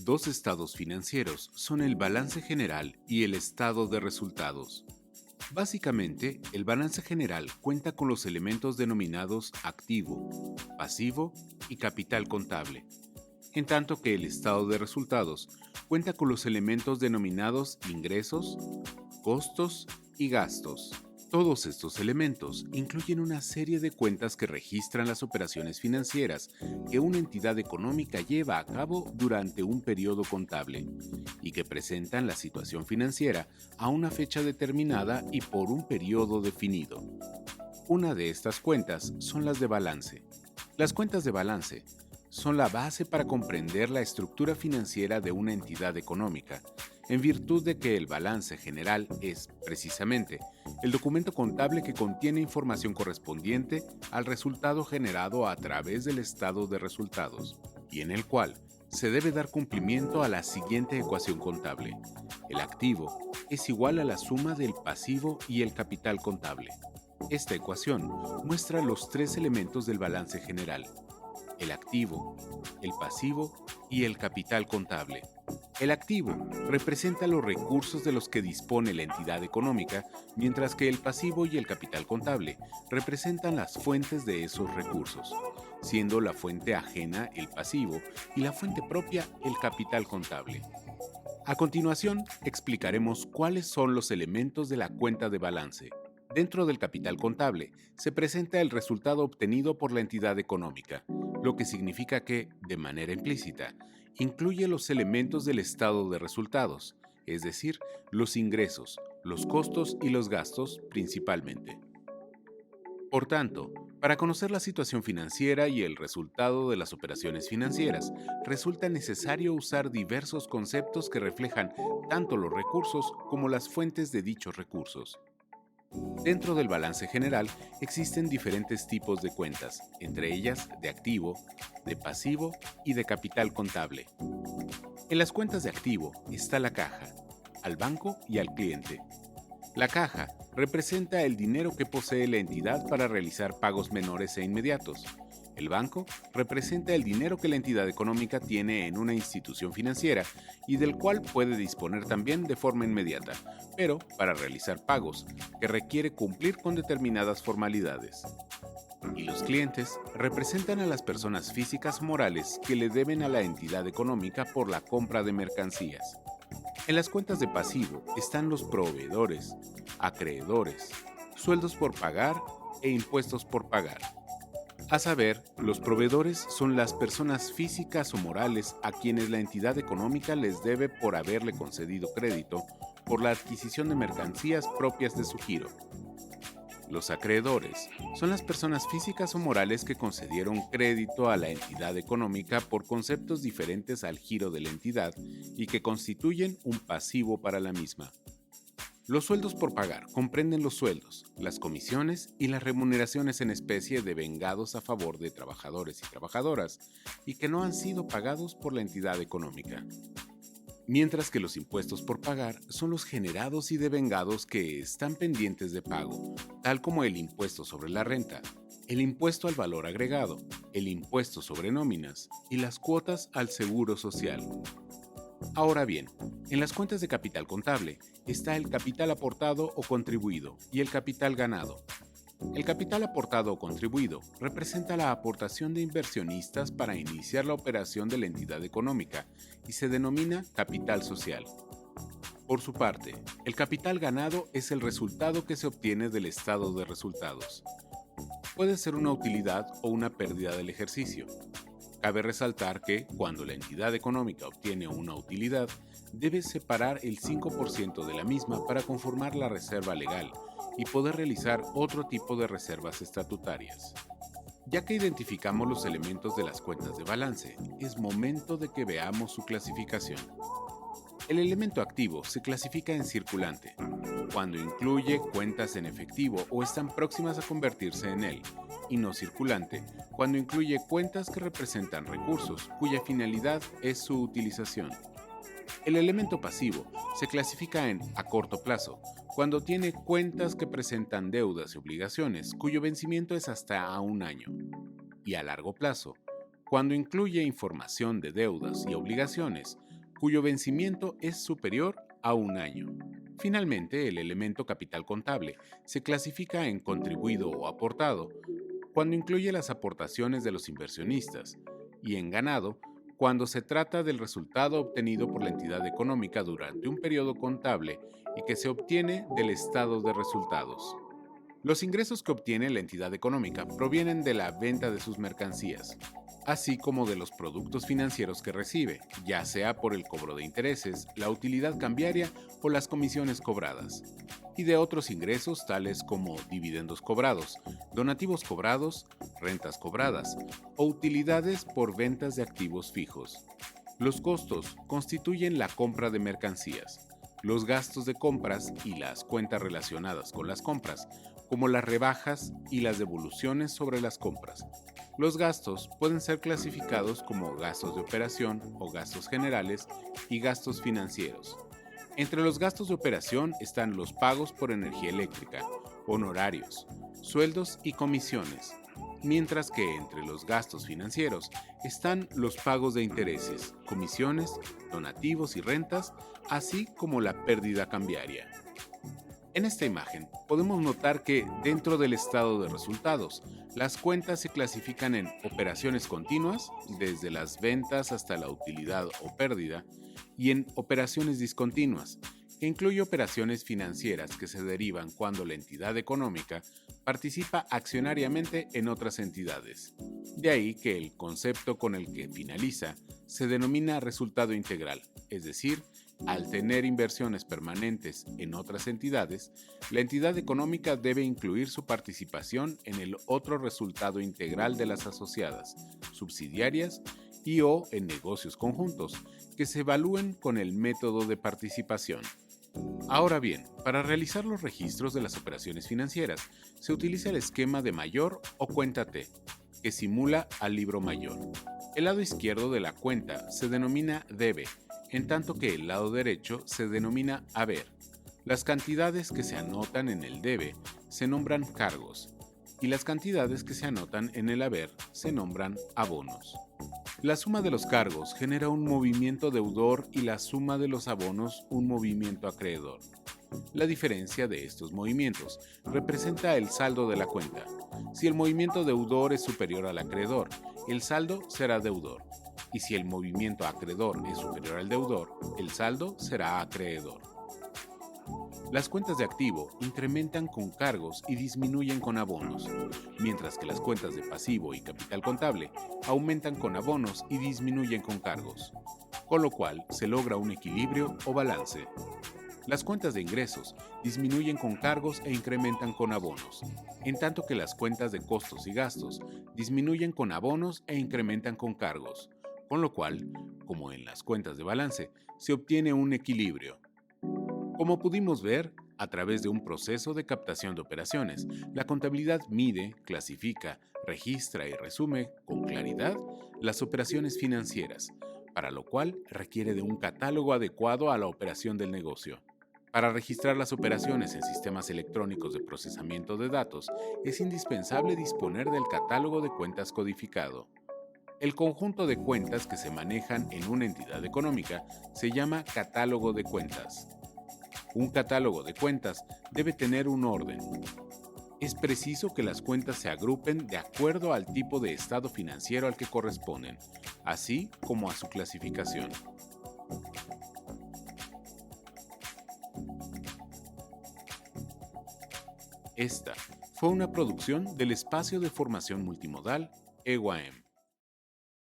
dos estados financieros son el balance general y el estado de resultados. Básicamente, el balance general cuenta con los elementos denominados activo, pasivo y capital contable, en tanto que el estado de resultados cuenta con los elementos denominados ingresos, costos y gastos. Todos estos elementos incluyen una serie de cuentas que registran las operaciones financieras que una entidad económica lleva a cabo durante un periodo contable y que presentan la situación financiera a una fecha determinada y por un periodo definido. Una de estas cuentas son las de balance. Las cuentas de balance son la base para comprender la estructura financiera de una entidad económica, en virtud de que el balance general es, precisamente, el documento contable que contiene información correspondiente al resultado generado a través del estado de resultados, y en el cual se debe dar cumplimiento a la siguiente ecuación contable. El activo es igual a la suma del pasivo y el capital contable. Esta ecuación muestra los tres elementos del balance general: el activo, el pasivo y el capital contable. El activo representa los recursos de los que dispone la entidad económica, mientras que el pasivo y el capital contable representan las fuentes de esos recursos, siendo la fuente ajena el pasivo y la fuente propia el capital contable. A continuación, explicaremos cuáles son los elementos de la cuenta de balance. Dentro del capital contable se presenta el resultado obtenido por la entidad económica, lo que significa que, de manera implícita, incluye los elementos del estado de resultados, es decir, los ingresos, los costos y los gastos principalmente. Por tanto, para conocer la situación financiera y el resultado de las operaciones financieras, resulta necesario usar diversos conceptos que reflejan tanto los recursos como las fuentes de dichos recursos. Dentro del balance general existen diferentes tipos de cuentas, entre ellas de activo, de pasivo y de capital contable. En las cuentas de activo está la caja, al banco y al cliente. La caja representa el dinero que posee la entidad para realizar pagos menores e inmediatos. El banco representa el dinero que la entidad económica tiene en una institución financiera y del cual puede disponer también de forma inmediata, pero para realizar pagos, que requiere cumplir con determinadas formalidades. Y los clientes representan a las personas físicas o morales que le deben a la entidad económica por la compra de mercancías. En las cuentas de pasivo están los proveedores, acreedores, sueldos por pagar e impuestos por pagar. A saber, los proveedores son las personas físicas o morales a quienes la entidad económica les debe por haberle concedido crédito por la adquisición de mercancías propias de su giro. Los acreedores son las personas físicas o morales que concedieron crédito a la entidad económica por conceptos diferentes al giro de la entidad y que constituyen un pasivo para la misma. Los sueldos por pagar comprenden los sueldos, las comisiones y las remuneraciones en especie devengados a favor de trabajadores y trabajadoras y que no han sido pagados por la entidad económica. Mientras que los impuestos por pagar son los generados y devengados que están pendientes de pago, tal como el impuesto sobre la renta, el impuesto al valor agregado, el impuesto sobre nóminas y las cuotas al seguro social. Ahora bien, en las cuentas de capital contable está el capital aportado o contribuido y el capital ganado. El capital aportado o contribuido representa la aportación de inversionistas para iniciar la operación de la entidad económica y se denomina capital social. Por su parte, el capital ganado es el resultado que se obtiene del estado de resultados. Puede ser una utilidad o una pérdida del ejercicio. Cabe resaltar que, cuando la entidad económica obtiene una utilidad, debe separar el 5% de la misma para conformar la reserva legal y poder realizar otro tipo de reservas estatutarias. Ya que identificamos los elementos de las cuentas de balance, es momento de que veamos su clasificación. El elemento activo se clasifica en circulante, cuando incluye cuentas en efectivo o están próximas a convertirse en él, y no circulante, cuando incluye cuentas que representan recursos cuya finalidad es su utilización. El elemento pasivo se clasifica en a corto plazo, cuando tiene cuentas que presentan deudas y obligaciones cuyo vencimiento es hasta a un año, y a largo plazo, cuando incluye información de deudas y obligaciones cuyo vencimiento es superior a un año. Finalmente, el elemento capital contable se clasifica en contribuido o aportado, cuando incluye las aportaciones de los inversionistas, y en ganado, cuando se trata del resultado obtenido por la entidad económica durante un periodo contable y que se obtiene del estado de resultados. Los ingresos que obtiene la entidad económica provienen de la venta de sus mercancías, así como de los productos financieros que recibe, ya sea por el cobro de intereses, la utilidad cambiaria o las comisiones cobradas, y de otros ingresos tales como dividendos cobrados, donativos cobrados, rentas cobradas o utilidades por ventas de activos fijos. Los costos constituyen la compra de mercancías, los gastos de compras y las cuentas relacionadas con las compras, como las rebajas y las devoluciones sobre las compras. Los gastos pueden ser clasificados como gastos de operación o gastos generales y gastos financieros. Entre los gastos de operación están los pagos por energía eléctrica, honorarios, sueldos y comisiones, mientras que entre los gastos financieros están los pagos de intereses, comisiones, donativos y rentas, así como la pérdida cambiaria. En esta imagen podemos notar que dentro del estado de resultados, las cuentas se clasifican en operaciones continuas, desde las ventas hasta la utilidad o pérdida, y en operaciones discontinuas, que incluye operaciones financieras que se derivan cuando la entidad económica participa accionariamente en otras entidades. De ahí que el concepto con el que finaliza se denomina resultado integral, es decir, al tener inversiones permanentes en otras entidades, la entidad económica debe incluir su participación en el otro resultado integral de las asociadas, subsidiarias y/o en negocios conjuntos, que se evalúen con el método de participación. Ahora bien, para realizar los registros de las operaciones financieras, se utiliza el esquema de mayor o cuenta T, que simula al libro mayor. El lado izquierdo de la cuenta se denomina debe, en tanto que el lado derecho se denomina haber. Las cantidades que se anotan en el debe se nombran cargos y las cantidades que se anotan en el haber se nombran abonos. La suma de los cargos genera un movimiento deudor y la suma de los abonos un movimiento acreedor. La diferencia de estos movimientos representa el saldo de la cuenta. Si el movimiento deudor es superior al acreedor, el saldo será deudor. Y si el movimiento acreedor es superior al deudor, el saldo será acreedor. Las cuentas de activo incrementan con cargos y disminuyen con abonos, mientras que las cuentas de pasivo y capital contable aumentan con abonos y disminuyen con cargos, con lo cual se logra un equilibrio o balance. Las cuentas de ingresos disminuyen con cargos e incrementan con abonos, en tanto que las cuentas de costos y gastos disminuyen con abonos e incrementan con cargos, con lo cual, como en las cuentas de balance, se obtiene un equilibrio. Como pudimos ver, a través de un proceso de captación de operaciones, la contabilidad mide, clasifica, registra y resume con claridad las operaciones financieras, para lo cual requiere de un catálogo adecuado a la operación del negocio. Para registrar las operaciones en sistemas electrónicos de procesamiento de datos, es indispensable disponer del catálogo de cuentas codificado. El conjunto de cuentas que se manejan en una entidad económica se llama catálogo de cuentas. Un catálogo de cuentas debe tener un orden. Es preciso que las cuentas se agrupen de acuerdo al tipo de estado financiero al que corresponden, así como a su clasificación. Esta fue una producción del Espacio de Formación Multimodal EWAEM.